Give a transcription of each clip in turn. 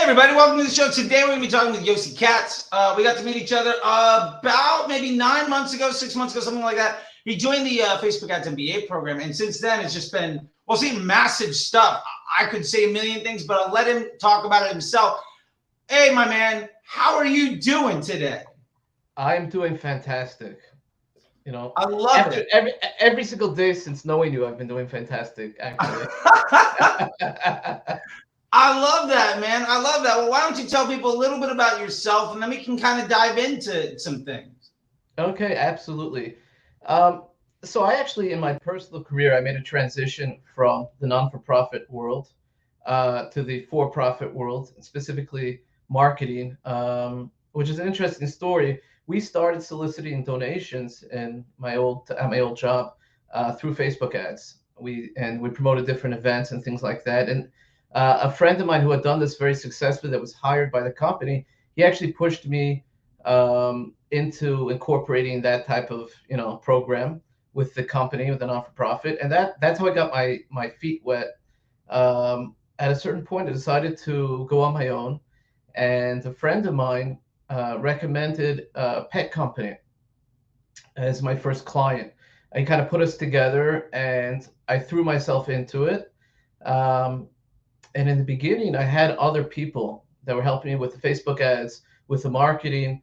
everybody, welcome to the show. Today we're going to be talking with Yossi Katz. We got to meet each other about maybe 9 months ago, 6 months ago, something like that. He joined the Facebook Ads MBA program, and since then it's just been, well, see, massive stuff. I could say a million things, but I'll let him talk about it himself. Hey, my man, how are you doing today? I'm doing fantastic. I love it. Every single day since knowing you, I've been doing fantastic, actually. I love that, man. I love that. Well, why don't you tell people a little bit about yourself, and then we can kind of dive into some things. Okay, absolutely. So I actually, in my personal career, I made a transition from the non-for-profit world to the for-profit world, specifically marketing, which is an interesting story. We started soliciting donations in my old job through Facebook ads. We promoted different events and things like that. And a friend of mine who had done this very successfully, that was hired by the company, he actually pushed me into incorporating that type of program with the company, with the non-for-profit, and that's how I got my feet wet. At a certain point, I decided to go on my own, and a friend of mine recommended a pet company as my first client. He kind of put us together, and I threw myself into it. And in the beginning, I had other people that were helping me with the Facebook ads, with the marketing,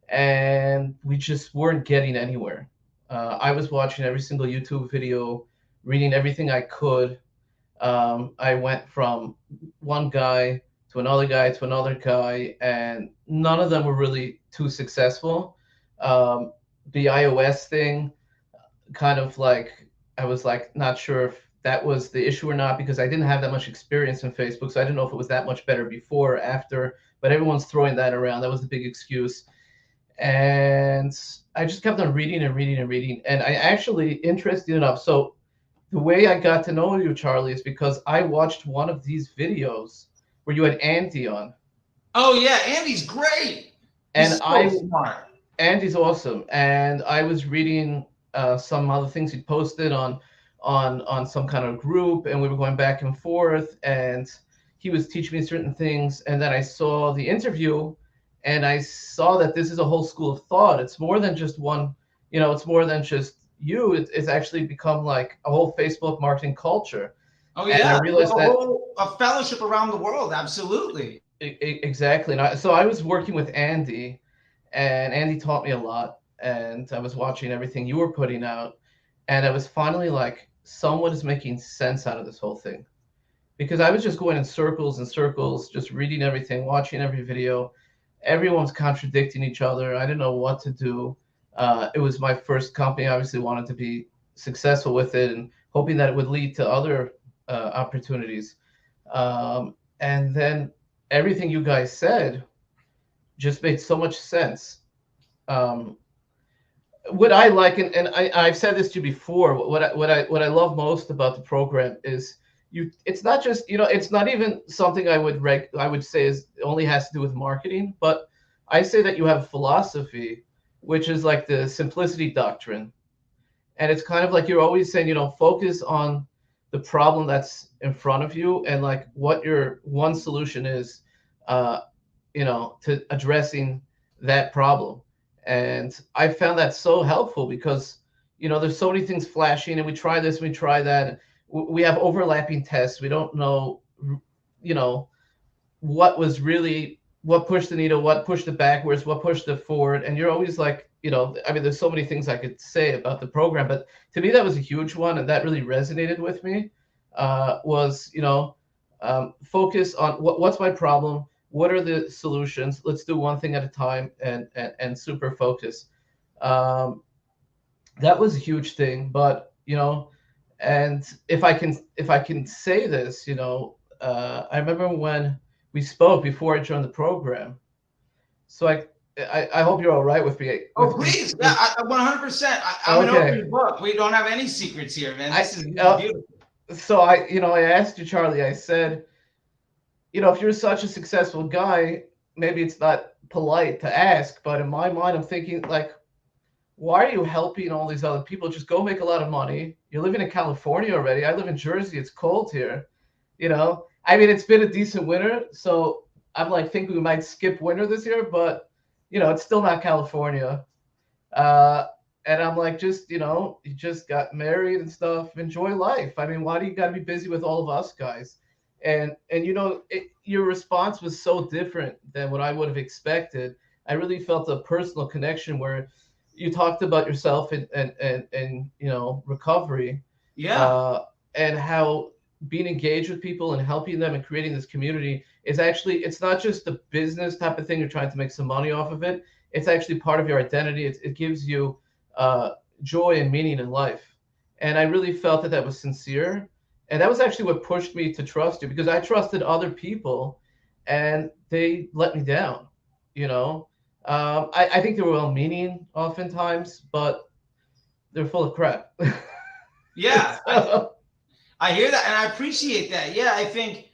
and we just weren't getting anywhere. I was watching every single YouTube video, reading everything I could. I went from one guy to another guy to another guy, and none of them were really too successful. The iOS thing, kind of like, I was like not sure if that was the issue or not, because I didn't have that much experience in Facebook, so I didn't know if it was that much better before or after, but everyone's throwing that around. That was the big excuse. And I just kept on reading and reading and reading. And I actually, interesting enough, so the way I got to know you, Charlie, is because I watched one of these videos where you had Andy on. Oh yeah, Andy's great. And Smart. Andy's awesome. And I was reading some other things he posted on some kind of group, and we were going back and forth, and he was teaching me certain things. And then I saw the interview, and I saw that this is a whole school of thought. It's more than just one, it's more than just you. It's actually become like a whole Facebook marketing culture. Oh yeah, and I realized a fellowship around the world. Absolutely. Exactly. And so I was working with Andy, and Andy taught me a lot, and I was watching everything you were putting out, and I was finally like, someone is making sense out of this whole thing, because I was just going in circles and circles, just reading everything, watching every video. Everyone's contradicting each other. I didn't know what to do. It was my first company. I obviously wanted to be successful with it, and hoping that it would lead to other opportunities. And then everything you guys said just made so much sense. What I like, and I've said this to you before, what I love most about the program is it's not just, it's not even something I would say is only has to do with marketing, but I say that you have philosophy, which is like the simplicity doctrine. And it's kind of like you're always saying, focus on the problem that's in front of you, and like what your one solution is, to addressing that problem. And I found that so helpful, because, there's so many things flashing, and we try this, we try that. We have overlapping tests. We don't know, what pushed the needle, what pushed it backwards, what pushed it forward. And you're always like, there's so many things I could say about the program, but to me, that was a huge one. And that really resonated with me, was, focus on what's my problem? What are the solutions? Let's do one thing at a time, and super focus. That was a huge thing, but, and if I can say this, I remember when we spoke before I joined the program. So I hope you're all right with me. Oh, please. Yeah, 100%. I'm an open book. We don't have any secrets here, man. This is beautiful. So I asked you, Charlie, I said, if you're such a successful guy, maybe it's not polite to ask, but in my mind, I'm thinking, like, why are you helping all these other people? Just go make a lot of money. You're living in California already. I live in Jersey. It's cold here. It's been a decent winter. So I'm like thinking we might skip winter this year, but it's still not California. Uh, and I'm like, just you just got married and stuff. Enjoy life. I mean, why do you got to be busy with all of us guys? And your response was so different than what I would have expected. I really felt a personal connection where you talked about yourself and recovery, Yeah. uh, and how being engaged with people and helping them and creating this community is actually, it's not just a business type of thing. You're trying to make some money off of it. It's actually part of your identity. It gives you uh, joy and meaning in life. And I really felt that was sincere. And that was actually what pushed me to trust you, because I trusted other people and they let me down. You know, I think they were well meaning oftentimes, but they're full of crap. Yeah. So, I hear that and I appreciate that. Yeah, I think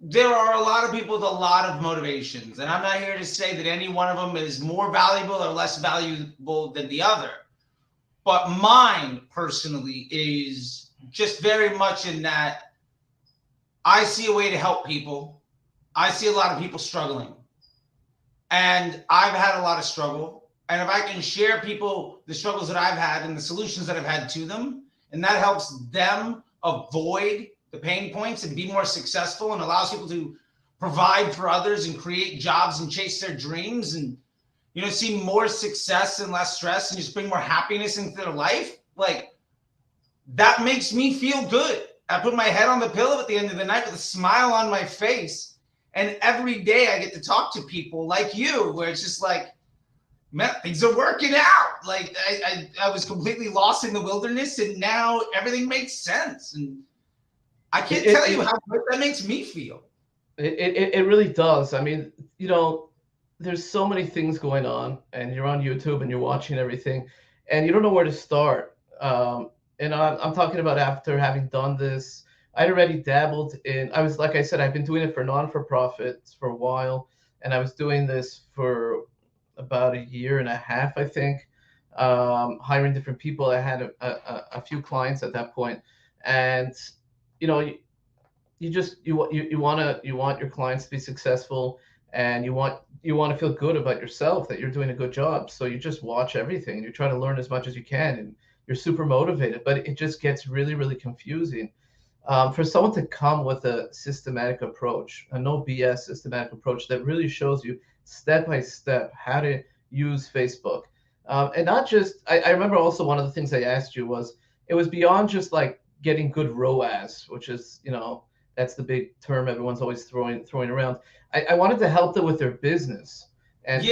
there are a lot of people with a lot of motivations, and I'm not here to say that any one of them is more valuable or less valuable than the other. But mine personally is just very much in that I see a way to help people. I see a lot of people struggling, and I've had a lot of struggle. And if I can share people the struggles that I've had and the solutions that I've had to them, and that helps them avoid the pain points and be more successful and allows people to provide for others and create jobs and chase their dreams and see more success and less stress and just bring more happiness into their life, like that makes me feel good. I put my head on the pillow at the end of the night with a smile on my face, and every day I get to talk to people like you where it's just like, man, things are working out. Like I was completely lost in the wilderness and now everything makes sense. And I can't tell you how good that makes me feel. It really does. I mean, there's so many things going on, and you're on YouTube and you're watching everything, and you don't know where to start. And I'm talking about after having done this, I'd already dabbled in. I was, like I said, I've been doing it for non-for-profits for a while, and I was doing this for about a year and a half, I think, hiring different people. I had a few clients at that point, and you know, you want your clients to be successful, and you want to feel good about yourself that you're doing a good job. So you just watch everything and you try to learn as much as you can, and you're super motivated. But it just gets really, really confusing. For someone to come with a systematic approach, a no BS systematic approach that really shows you step by step how to use Facebook. And not just, I remember also one of the things I asked you was, it was beyond just like getting good ROAS, which is, that's the big term everyone's always throwing around. I wanted to help them with their business. And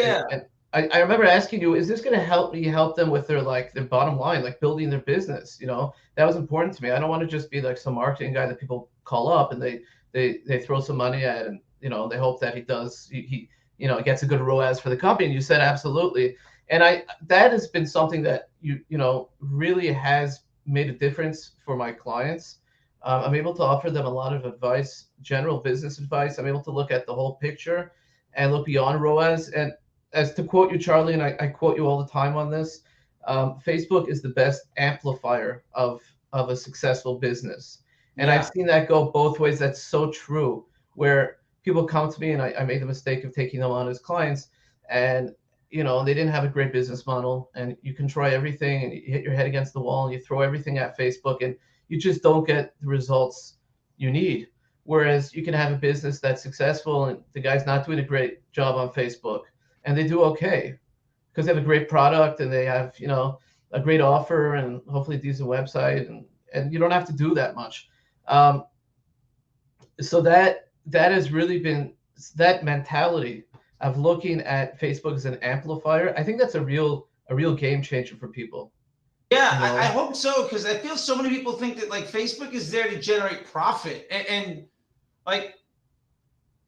I remember asking you, is this going to help me help them with their bottom line, like building their business? That was important to me. I don't want to just be like some marketing guy that people call up and they throw some money at, and they hope that he gets a good ROAS for the company. And you said absolutely. And that has been something that really has made a difference for my clients. I'm able to offer them a lot of advice, general business advice. I'm able to look at the whole picture and look beyond ROAS. And as to quote you, Charlie, and I quote you all the time on this, Facebook is the best amplifier of a successful business. And I've seen that go both ways. That's so true, where people come to me, and I made the mistake of taking them on as clients, and they didn't have a great business model, and you can try everything and you hit your head against the wall and you throw everything at Facebook, and you just don't get the results you need. Whereas you can have a business that's successful and the guy's not doing a great job on Facebook, and they do okay because they have a great product and they have, a great offer and hopefully a decent website, and you don't have to do that much. So that has really been that mentality of looking at Facebook as an amplifier. I think that's a real game changer for people. Yeah, I hope so, because I feel so many people think that Facebook is there to generate profit, and I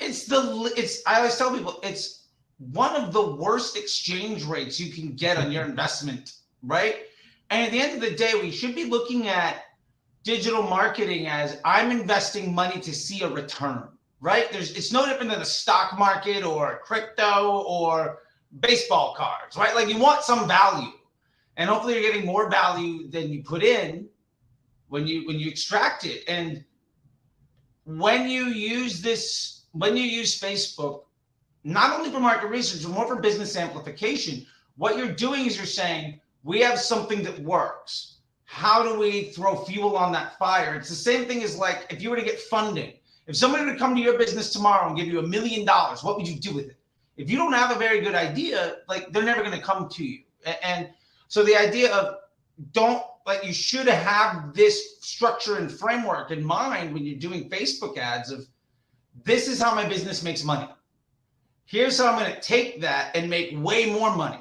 always tell people it's one of the worst exchange rates you can get on your investment, right? And at the end of the day, we should be looking at digital marketing as I'm investing money to see a return, right? It's no different than the stock market or crypto or baseball cards, right? Like you want some value. And hopefully you're getting more value than you put in when you extract it. And when you use this when you use Facebook, not only for market research, but more for business amplification, what you're doing is you're saying, we have something that works. How do we throw fuel on that fire? It's the same thing as like if you were to get funding. If somebody were to come to your business tomorrow and give you $1 million, what would you do with it? If you don't have a very good idea, like they're never going to come to you. And so the idea of you should have this structure and framework in mind when you're doing Facebook ads of, this is how my business makes money. Here's how I'm going to take that and make way more money.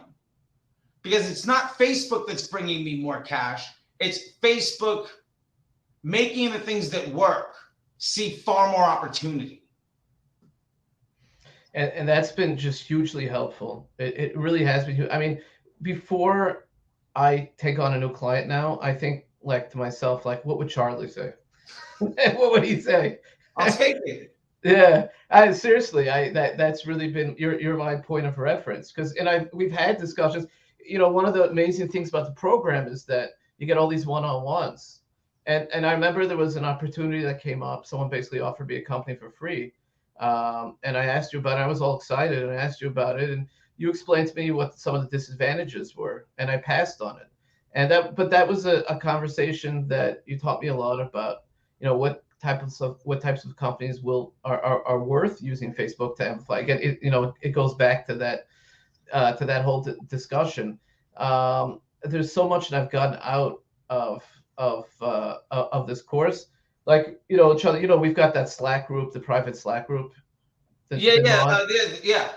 Because it's not Facebook that's bringing me more cash. It's Facebook making the things that work see far more opportunity. And that's been just hugely helpful. It really has been. I mean, before I take on a new client now, I think like to myself, like, what would Charley say? What would he say? I'll take it. Yeah, seriously, that's really been you're my point of reference, because we've had discussions. You know, one of the amazing things about the program is that you get all these one-on-ones, and I remember there was an opportunity that came up. Someone basically offered me a company for free, and I asked you about it. I was all excited, and I asked you about it, and you explained to me what some of the disadvantages were, and I passed on it. But that was a conversation that you taught me a lot about. You know, what types of companies are worth using Facebook to amplify. Again, it goes back to that whole discussion. There's so much that I've gotten out of this course. Like, Charlie, we've got that Slack group, the private Slack group. Yeah.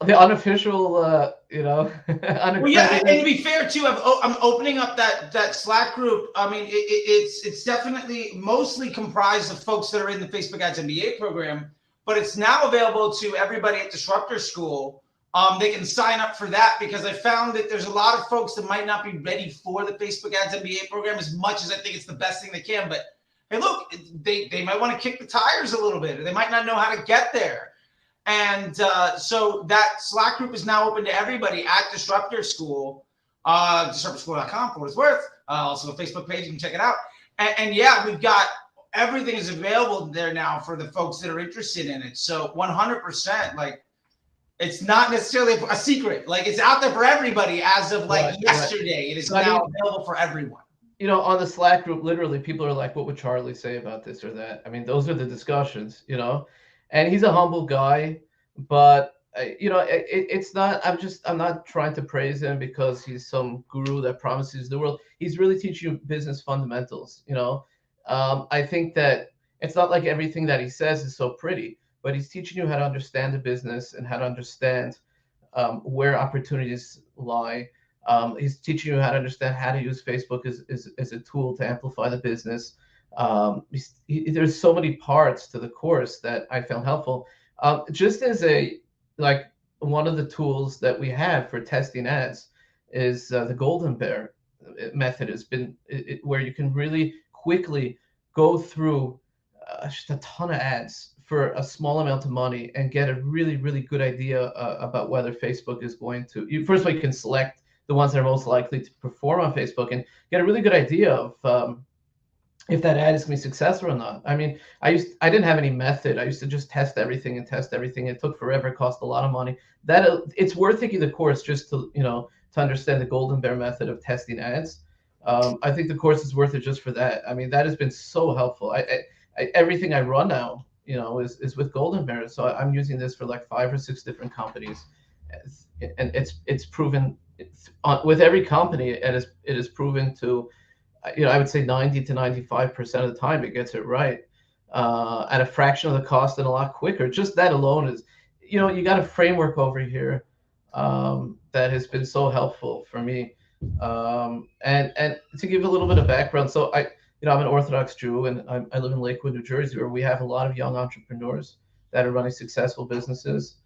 The unofficial, Well, yeah, and to be fair too, I'm opening up that Slack group. I mean, it's definitely mostly comprised of folks that are in the Facebook Ads MBA program, but it's now available to everybody at Disruptor School. They can sign up for that, because I found that there's a lot of folks that might not be ready for the Facebook Ads MBA program as much as I think it's the best thing they can. But hey, look, they might want to kick the tires a little bit, or they might not know how to get there. And so that Slack group is now open to everybody at Disruptor School, disruptorschool.com for what it's worth. Also a Facebook page, you can check it out. And yeah, we've got everything is available there now for the folks that are interested in it. So 100%, like, it's not necessarily a secret. Like, it's out there for everybody as of yesterday. Right. It is now available for everyone. On the Slack group, literally people are like, what would Charley say about this or that? I mean, those are the discussions, and he's a humble guy, but it's not, I'm not trying to praise him because he's some guru that promises the world. He's really teaching you business fundamentals. I think that it's not like everything that he says is so pretty, but he's teaching you how to understand the business and how to understand where opportunities lie. He's teaching you how to understand how to use Facebook as a tool to amplify the business. There's so many parts to the course that I found helpful. Just as one of the tools that we have for testing ads is the Golden Bear method. Has been where you can really quickly go through just a ton of ads for a small amount of money and get a really, really good idea about whether Facebook is going to. First of all, you can select the ones that are most likely to perform on Facebook and get a really good idea of if that ad is going to be successful or not. I mean, I didn't have any method. I used to just test everything. It took forever. It cost a lot of money. It's worth taking the course just to understand the Golden Bear method of testing ads. I think the course is worth it just for that. I mean, that has been so helpful. Everything I run now, is with Golden Bear. So I'm using this for like 5 or 6 different companies, and it's proven with every company, and it is proven to. I would say 90 to 95% of the time it gets it right at a fraction of the cost and a lot quicker. Just that alone is, you got a framework over here that has been so helpful for me. And to give a little bit of background, so I'm an Orthodox Jew, and I live in Lakewood, New Jersey, where we have a lot of young entrepreneurs that are running successful businesses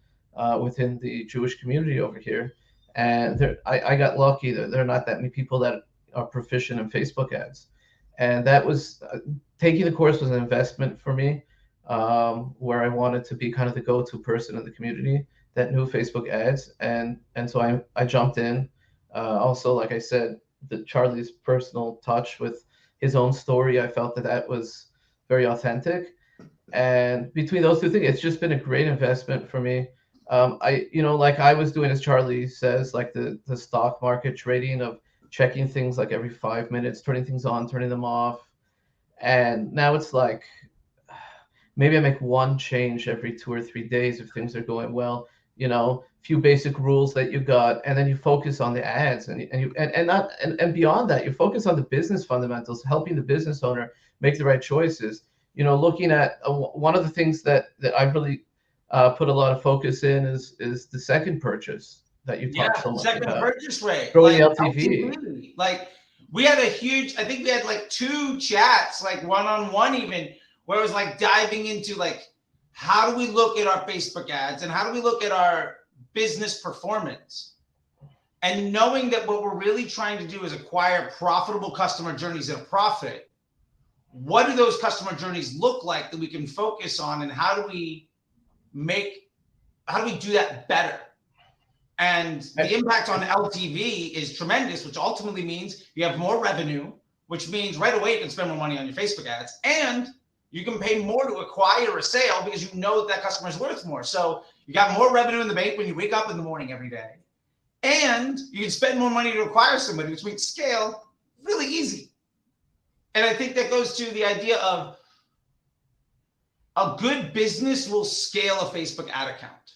within the Jewish community over here. And I got lucky that there are not that many people that are proficient in Facebook ads, and that was taking the course was an investment for me, where I wanted to be kind of the go-to person in the community that knew Facebook ads, and so I jumped in. Also, like I said, Charley's personal touch with his own story, I felt that was very authentic, And between those two things, it's just been a great investment for me. Like I was doing, as Charlie says, like the stock market trading of checking things like every 5 minutes, turning things on, turning them off. And now it's like maybe I make one change every 2 or 3 days if things are going well. Few basic rules that you got, and then you focus on the ads, and beyond that, you focus on the business fundamentals, helping the business owner make the right choices. Looking at one of the things that I really put a lot of focus in is the second purchase that you talk so much second about. purchase rate, Growing like LTV. Like we had I think we had like 2 chats, like one-on-one even, where it was like diving into like, how do we look at our Facebook ads and how do we look at our business performance? And knowing that what we're really trying to do is acquire profitable customer journeys at a profit. What do those customer journeys look like that we can focus on, and how do we do that better? And the impact on LTV is tremendous, which ultimately means you have more revenue, which means right away you can spend more money on your Facebook ads, and you can pay more to acquire a sale because you know that customer is worth more. So you got more revenue in the bank when you wake up in the morning every day, and you can spend more money to acquire somebody, which makes scale really easy. And I think that goes to the idea of a good business will scale a Facebook ad account,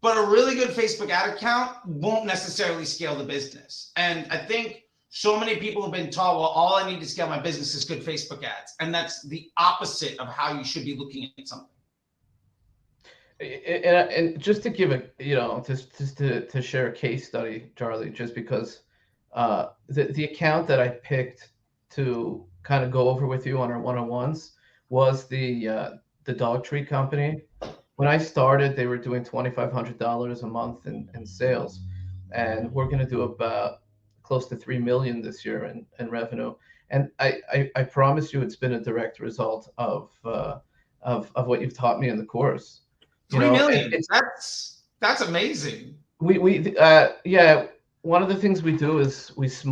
but a really good Facebook ad account won't necessarily scale the business. And I think so many people have been taught, well, all I need to scale my business is good Facebook ads. And that's the opposite of how you should be looking at something. And just to give just to share a case study, Charlie, just because the account that I picked to kind of go over with you on our one-on-ones was the dog treat company. When I started, they were doing $2,500 a month in sales, and we're going to do about close to 3 million this year in revenue. And I promise you, it's been a direct result of what you've taught me in the course. 3 million. That's amazing. Yeah. One of the things we do is we've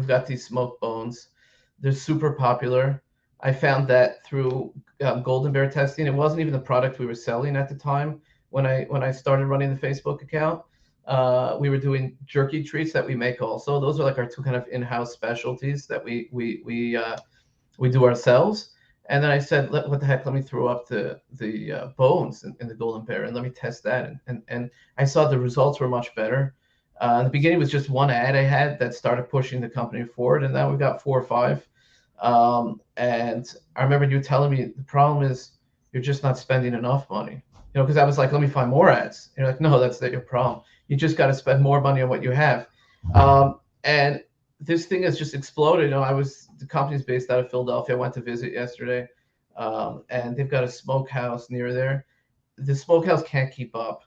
got these smoke bones. They're super popular. I found that through Golden Bear testing. It wasn't even the product we were selling at the time when I started running the Facebook account. We were doing jerky treats that we make also. Those are like our 2 kind of in-house specialties that we do ourselves. And then I said, what the heck, let me throw up the bones in the Golden Bear and let me test that. And I saw the results were much better. In the beginning, it was just one ad I had that started pushing the company forward. And now we've got 4 or 5. And I remember you telling me the problem is you're just not spending enough money, because I was like, let me find more ads. And you're like, no, that's not your problem. You just got to spend more money on what you have. And this thing has just exploded. The company's based out of Philadelphia. I went to visit yesterday, and they've got a smokehouse near there. The smokehouse can't keep up.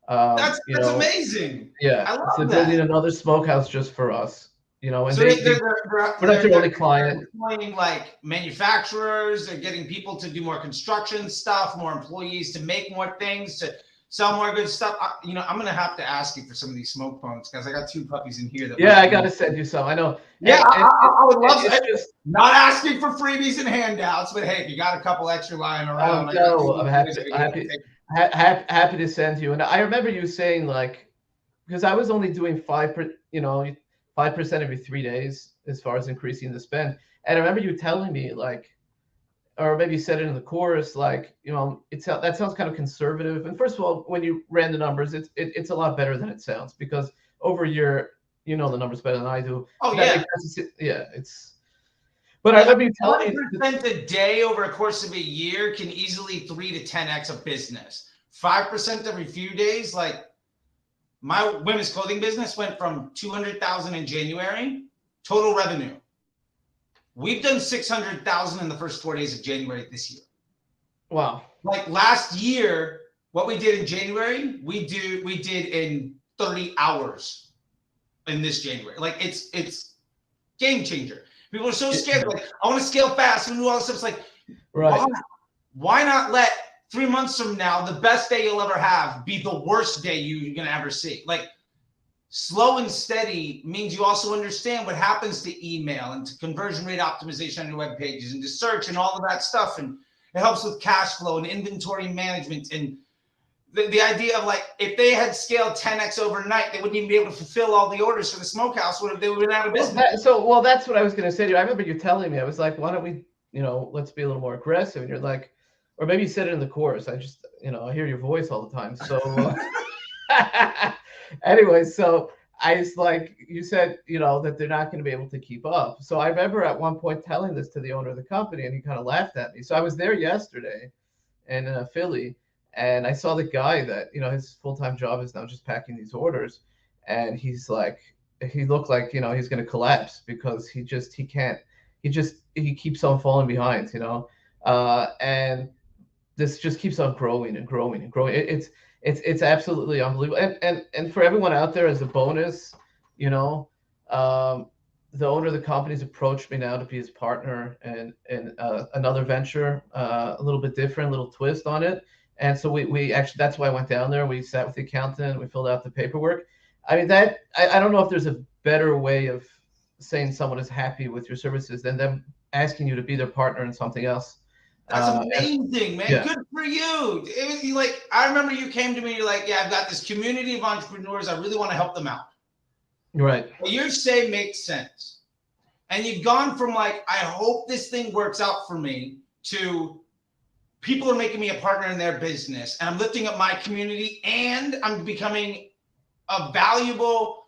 That's amazing. Yeah, I love so that. building another smokehouse just for us. And so we're not the only client. Employing like manufacturers, they're getting people to do more construction stuff, more employees to make more things, to sell more good stuff. I'm going to have to ask you for some of these smoke bones because I got 2 puppies in here. I got to send you some. I know. Yeah, I would love to. Just not asking for freebies and handouts, but hey, if you got a couple extra lying around, I'm happy to send you. And I remember you saying, like, because I was only doing 5% every 3 days as far as increasing the spend. And I remember you telling me, like, or maybe you said it in the chorus, like, that sounds kind of conservative. And first of all, when you ran the numbers, it's a lot better than it sounds, because over a year, the numbers better than I do. Oh, yeah. But I remember you telling me 1% a day over a course of a year can easily 3 to 10x a business. 5% every few days, like my women's clothing business went from 200,000 in January, total revenue. We've done 600,000 in the first 4 days of January this year. Wow. Like last year, what we did in January, we did in 30 hours in this January. Like it's game changer. People are so scared. Like, I want to scale fast and do all this stuff. It's like, right. Why not let 3 months from now, the best day you'll ever have be the worst day you're going to ever see? Like, slow and steady means you also understand what happens to email and to conversion rate optimization on your web pages and to search and all of that stuff. And It helps with cash flow and inventory management. And the idea of like, if they had scaled 10x overnight, they wouldn't even be able to fulfill all the orders for the smokehouse. They would have been out of business. Well, that's what I was going to say to you. I remember you telling me, I was like, why don't we, let's be a little more aggressive. And you're like, or maybe you said it in the chorus. I just, I hear your voice all the time. So anyway, so I was like, you said, that they're not going to be able to keep up. So I remember at one point telling this to the owner of the company, and he kind of laughed at me. So I was there yesterday in Philly, and I saw the guy that, his full-time job is now just packing these orders. And he's like, he looked like, he's going to collapse because he keeps on falling behind, and this just keeps on growing and growing and growing. It's absolutely unbelievable. And for everyone out there, as a bonus, the owner of the company's approached me now to be his partner in another venture, a little bit different, a little twist on it. And so we actually, that's why I went down there. We sat with the accountant, we filled out the paperwork. I mean, I don't know if there's a better way of saying someone is happy with your services than them asking you to be their partner in something else. That's amazing, man. Yeah. Good for you. It was like, I remember you came to me, you're like, yeah, I've got this community of entrepreneurs. I really want to help them out. Right. What you say makes sense. And you've gone from like, I hope this thing works out for me, to people are making me a partner in their business, and I'm lifting up my community, and I'm becoming a valuable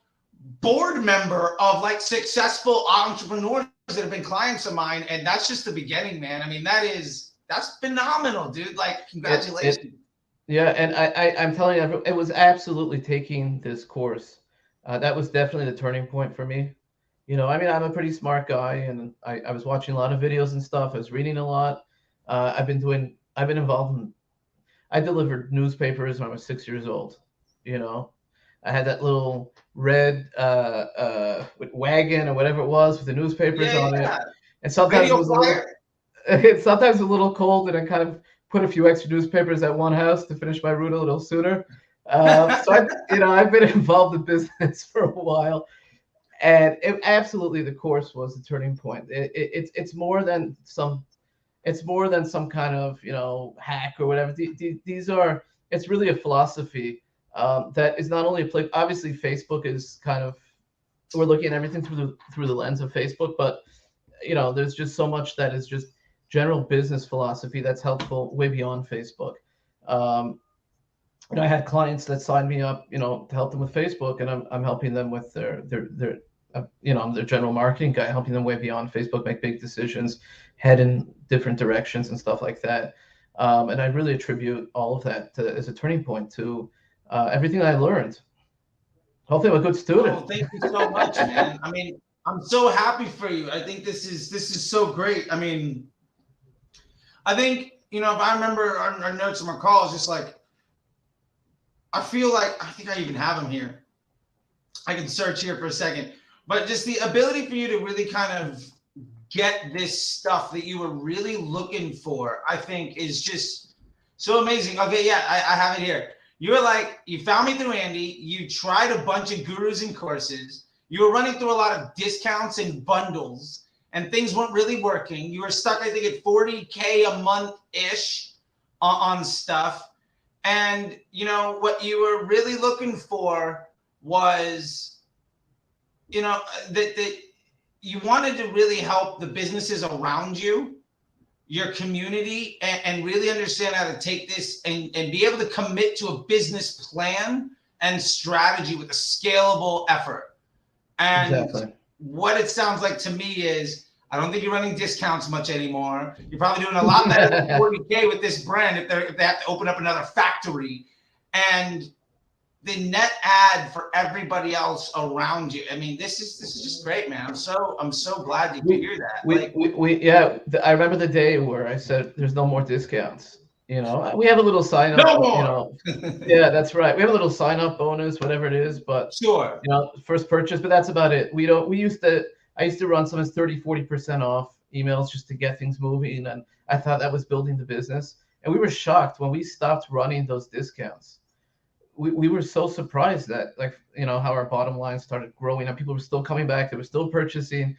board member of like successful entrepreneurs that have been clients of mine. And that's just the beginning, man. I mean, that's phenomenal, dude. Like, congratulations. Yeah. And I'm telling you, it was absolutely taking this course. That was definitely the turning point for me. I mean, I'm a pretty smart guy, and I was watching a lot of videos and stuff. I was reading a lot. I've been involved in, I delivered newspapers when I was 6 years old. I had that little red wagon or whatever it was with the newspapers on it. And sometimes it was sometimes a little cold, and I kind of put a few extra newspapers at one house to finish my route a little sooner. So I've been involved in business for a while, and absolutely the course was the turning point. It's more than some kind of hack or whatever. It's really a philosophy that is not only applicable. Obviously, Facebook is we're looking at everything through the lens of Facebook, but there's just so much that is just general business philosophy that's helpful way beyond Facebook. I had clients that signed me up, to help them with Facebook, and I'm helping them with their I'm their general marketing guy, helping them way beyond Facebook make big decisions, head in different directions and stuff like that. And I really attribute all of that as a turning point to everything I learned. Hopefully I'm a good student. Oh, thank you so much, man. I mean, I'm so happy for you. I think this is so great. I mean, I think, if I remember our notes from our calls, just like, I think I even have them here. I can search here for a second, but just the ability for you to really kind of get this stuff that you were really looking for, I think is just so amazing. Okay. Yeah. I have it here. You were like, you found me through Andy. You tried a bunch of gurus and courses. You were running through a lot of discounts and bundles, and things weren't really working. You were stuck, I think, at $40K a month-ish on stuff. And, what you were really looking for was, that you wanted to really help the businesses around you, your community, and really understand how to take this and be able to commit to a business plan and strategy with a scalable effort. And exactly. What it sounds like to me is, I don't think you're running discounts much anymore. You're probably doing a lot better than 40K with this brand if they have to open up another factory. And the net ad for everybody else around you. I mean, this is just great, man. I'm so glad to hear that. I remember the day where I said there's no more discounts. We have a little sign up. No more. Yeah, that's right. We have a little sign up bonus, whatever it is, but sure. First purchase, but that's about it. I used to run some as 30-40% off emails just to get things moving, and I thought that was building the business. And we were shocked when we stopped running those discounts. We were so surprised that how our bottom line started growing and people were still coming back. They were still purchasing.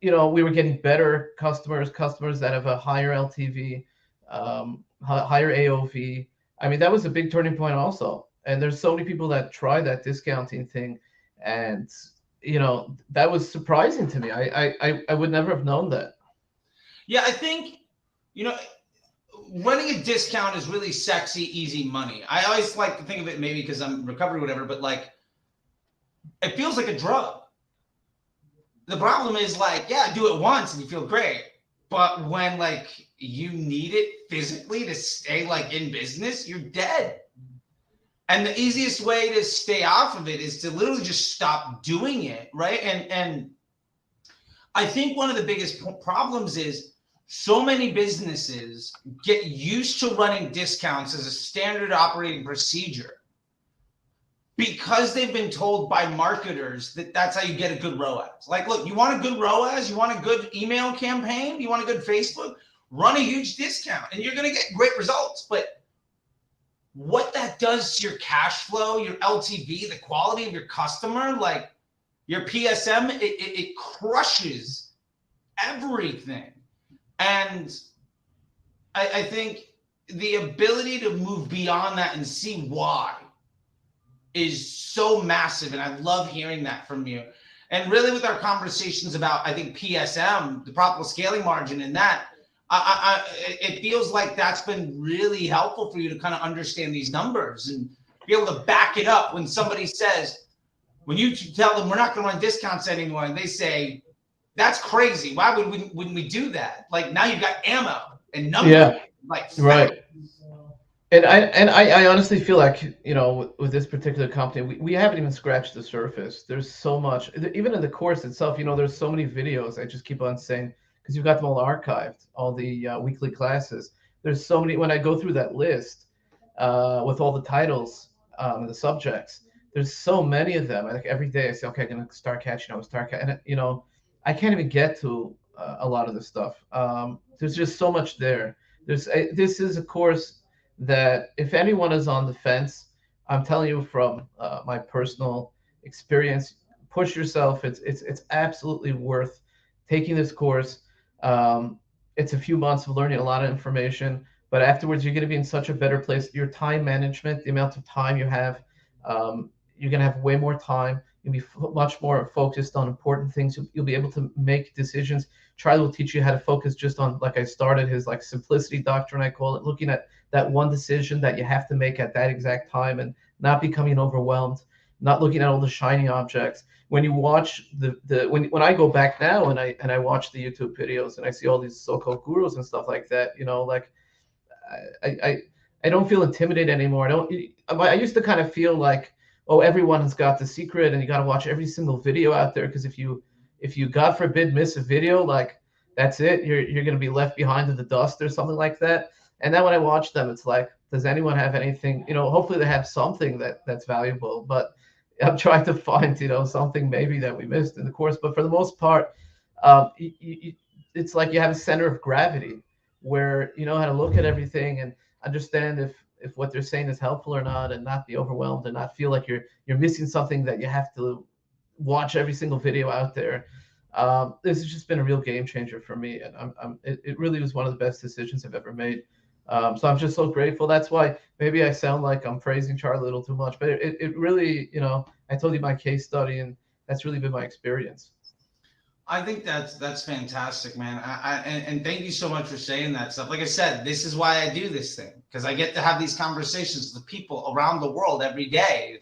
we were getting better customers that have a higher LTV, higher AOV. I mean, that was a big turning point also. And there's so many people that try that discounting thing, and that was surprising to me. I would never have known that. Yeah, I think, you know, running a discount is really sexy, easy money. I always like to think of it, maybe because I'm recovered or whatever, but like, it feels like a drug. The problem is, like, yeah, do it once and you feel great. But when like you need it physically to stay like in business, you're dead. And the easiest way to stay off of it is to literally just stop doing it, right? And I think one of the biggest problems is so many businesses get used to running discounts as a standard operating procedure because they've been told by marketers that that's how you get a good ROAS. Like, look, you want a good ROAS, you want a good email campaign, you want a good Facebook, run a huge discount and you're going to get great results. But what that does to your cash flow, your LTV, the quality of your customer, like your PSM, it crushes everything. And I think the ability to move beyond that and see why is so massive. And I love hearing that from you. And really with our conversations about, I think, PSM, the profitable scaling margin, and that, it feels like that's been really helpful for you to kind of understand these numbers and be able to back it up when somebody says, when you tell them we're not going to run discounts anymore, and they say, that's crazy. Why wouldn't we do that? Like, now you've got ammo and numbers. Yeah, like right. And I honestly feel like, with this particular company, we haven't even scratched the surface. There's so much, even in the course itself, there's so many videos. I just keep on saying, because you've got them all archived, all the weekly classes. There's so many. When I go through that list with all the titles and the subjects, there's so many of them. Like every day I say, okay, I'm going to start catching up, and I can't even get to a lot of this stuff. There's just so much there. This is a course that if anyone is on the fence, I'm telling you from my personal experience, push yourself. It's absolutely worth taking this course. It's a few months of learning a lot of information, but afterwards you're going to be in such a better place. Your time management, the amount of time you have, you're going to have way more time. You'll be much more focused on important things. You'll be able to make decisions. Charley will teach you how to focus just on, like I started, his like simplicity doctrine, I call it, looking at that one decision that you have to make at that exact time and not becoming overwhelmed, not looking at all the shiny objects. When you watch when I go back now and I watch the YouTube videos and I see all these so-called gurus and stuff like that, like I don't feel intimidated anymore. I used to kind of feel like, oh, everyone has got the secret and you got to watch every single video out there, because if you God forbid miss a video, like that's it, you're going to be left behind in the dust or something like that. And then when I watch them, it's like, does anyone have anything, hopefully they have something that's valuable, but I'm trying to find, something maybe that we missed in the course. But for the most part, it's like you have a center of gravity where you know how to look at everything and understand if what they're saying is helpful or not, and not be overwhelmed and not feel like you're missing something that you have to watch every single video out there. This has just been a real game changer for me, and it really was one of the best decisions I've ever made. So I'm just so grateful. That's why maybe I sound like I'm praising Charley a little too much, but it really, I told you my case study, and that's really been my experience. I think that's fantastic, man. And thank you so much for saying that stuff. Like I said, this is why I do this thing, because I get to have these conversations with people around the world every day.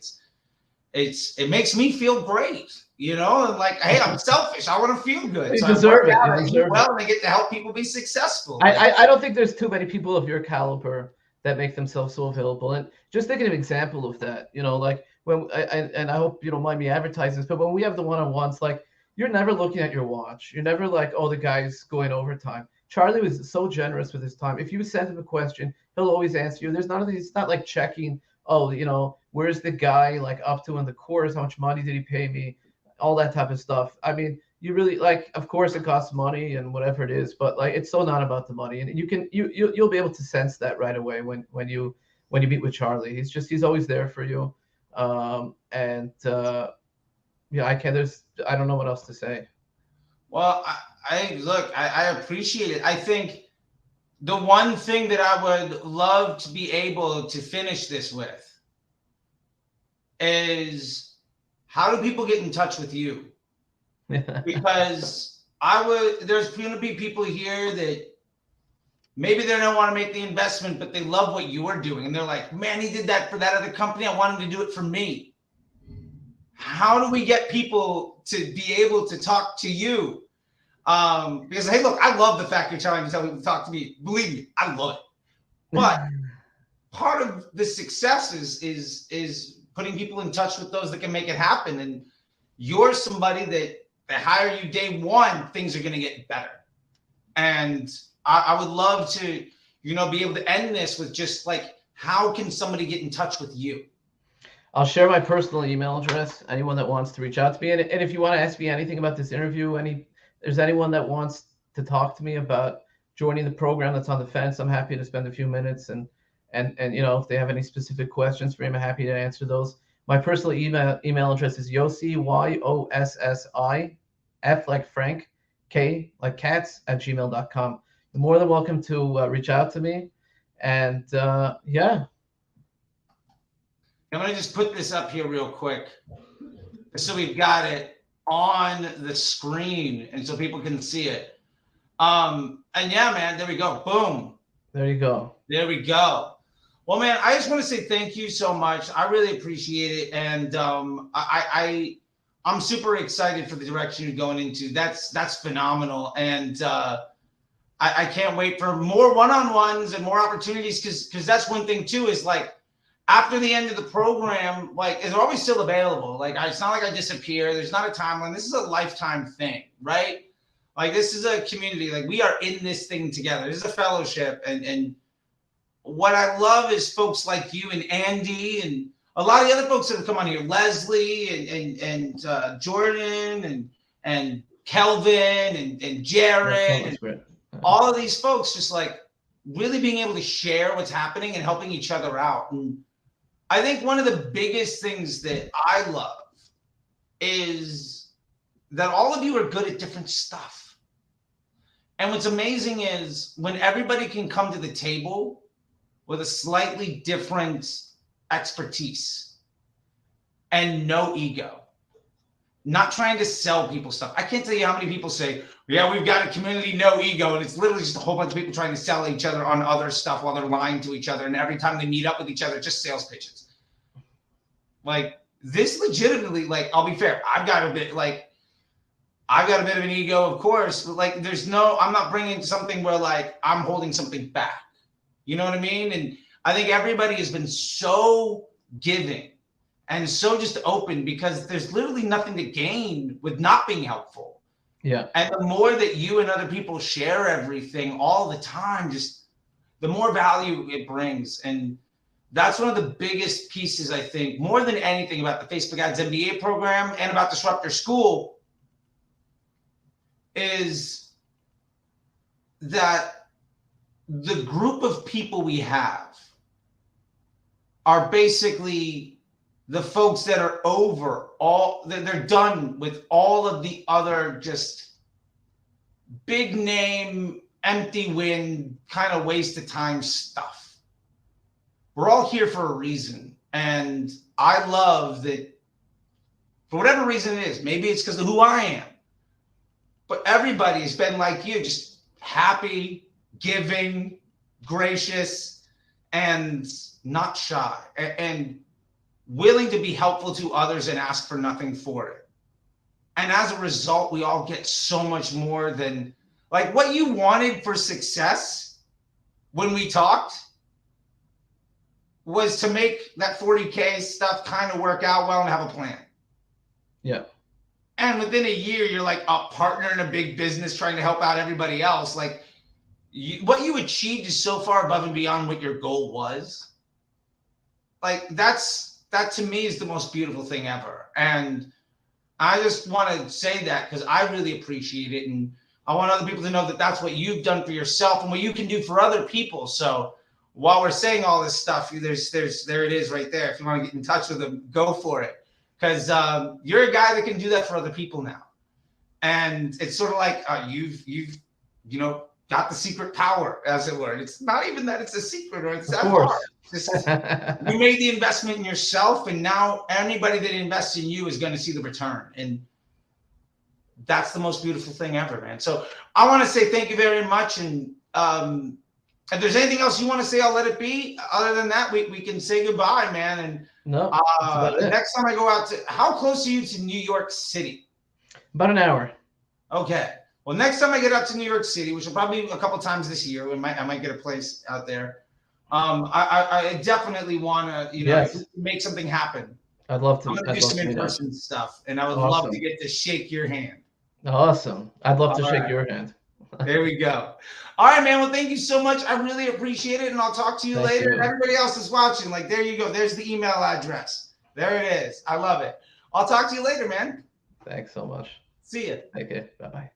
It makes me feel great, and like, hey, I'm selfish. I want to feel good. You deserve it. You deserve well, and I get to help people be successful. I don't think there's too many people of your caliber that make themselves so available. And just thinking of an example of that, like when and I hope you don't mind me advertising this, but when we have the one-on-ones, like, you're never looking at your watch. You're never like, oh, the guy's going overtime. Charley was so generous with his time. If you send him a question, he'll always answer you. There's none of these. It's not like checking, oh, where's the guy like up to in the course? How much money did he pay me? All that type of stuff. I mean, you really, like, of course it costs money and whatever it is, but like, it's so not about the money. And you'll be able to sense that right away when you meet with Charley. He's always there for you. Yeah, I don't know what else to say. Well, I appreciate it. I think the one thing that I would love to be able to finish this with is, how do people get in touch with you? Because there's going to be people here that maybe they don't want to make the investment, but they love what you are doing. And they're like, man, he did that for that other company. I want him to do it for me. How do we get people to be able to talk to you? Because, hey, look, I love the fact you're trying to tell people to talk to me. Believe me, I love it. But part of the success is putting people in touch with those that can make it happen. And you're somebody that hire you day one, things are going to get better. And I would love to, be able to end this with just like, how can somebody get in touch with you? I'll share my personal email address. Anyone that wants to reach out to me, and if you want to ask me anything about this interview, there's anyone that wants to talk to me about joining the program that's on the fence, I'm happy to spend a few minutes and if they have any specific questions for me, I'm happy to answer those. My personal email address is Yossi, Yossi, F like Frank, K like cats, @gmail.com. You're more than welcome to reach out to me. And yeah. I'm going to just put this up here real quick, so we've got it on the screen and so people can see it. And yeah, man, there we go. Boom. There you go. There we go. Well, man, I just want to say thank you so much. I really appreciate it. And I'm super excited for the direction you're going into. That's phenomenal. And I can't wait for more one-on-ones and more opportunities, because that's one thing too, is like, after the end of the program, like, they're always still available. Like, it's not like I disappear. There's not a timeline. This is a lifetime thing, right? Like, this is a community. Like, we are in this thing together. This is a fellowship. And what I love is folks like you and Andy and a lot of the other folks that have come on here, Leslie and Jordan and Kelvin and Jared, and all of these folks, just like really being able to share what's happening and helping each other out. And I think one of the biggest things that I love is that all of you are good at different stuff. And what's amazing is when everybody can come to the table with a slightly different expertise and no ego, not trying to sell people stuff. I can't tell you how many people say, yeah, we've got a community, no ego. And it's literally just a whole bunch of people trying to sell each other on other stuff while they're lying to each other. And every time they meet up with each other, just sales pitches. Like, this legitimately, like, I'll be fair, I've got a bit of an ego, of course, but like, I'm not bringing something where like I'm holding something back. You know what I mean? And I think everybody has been so giving and so just open, because there's literally nothing to gain with not being helpful. Yeah. And the more that you and other people share everything all the time, just the more value it brings. And that's one of the biggest pieces, I think, more than anything, about the Facebook Ads MBA program and about Disrupt Your School, is that the group of people we have are basically the folks that are they're done with all of the other just big name, empty win, kind of waste of time stuff. We're all here for a reason. And I love that, for whatever reason it is, maybe it's because of who I am, but everybody's been like you, just happy, giving, gracious, and not shy, and willing to be helpful to others and ask for nothing for it. And as a result, we all get so much more than, like, what you wanted for success when we talked was to make that 40K stuff kind of work out well and have a plan. Yeah. And within a year, you're like a partner in a big business trying to help out everybody else. Like, what you achieved is so far above and beyond what your goal was. Like, that to me is the most beautiful thing ever. And I just want to say that because I really appreciate it. And I want other people to know that that's what you've done for yourself and what you can do for other people. So while we're saying all this stuff, there it is right there. If you want to get in touch with them, go for it. Because you're a guy that can do that for other people now. And it's sort of like you've you know, got the secret power, as it were. It's not even that it's a secret or it's that hard. You made the investment in yourself, and now anybody that invests in you is going to see the return. And that's the most beautiful thing ever, man. So I want to say thank you very much. And if there's anything else you want to say, I'll let it be. Other than that, we can say goodbye, man. And no, next time I go out to, how close are you to New York City? About an hour. Okay. Well, next time I get out to New York City, which will probably be a couple times this year, I might get a place out there. I definitely want to, you know, make something happen. I'd love to. I'm gonna do some in-person stuff, and I would love to get to shake your hand. Awesome. I'd love to shake your hand. There we go. All right, man. Well, thank you so much. I really appreciate it, and I'll talk to you later. And everybody else is watching, like, there you go. There's the email address. There it is. I love it. I'll talk to you later, man. Thanks so much. See ya. Okay. Bye-bye.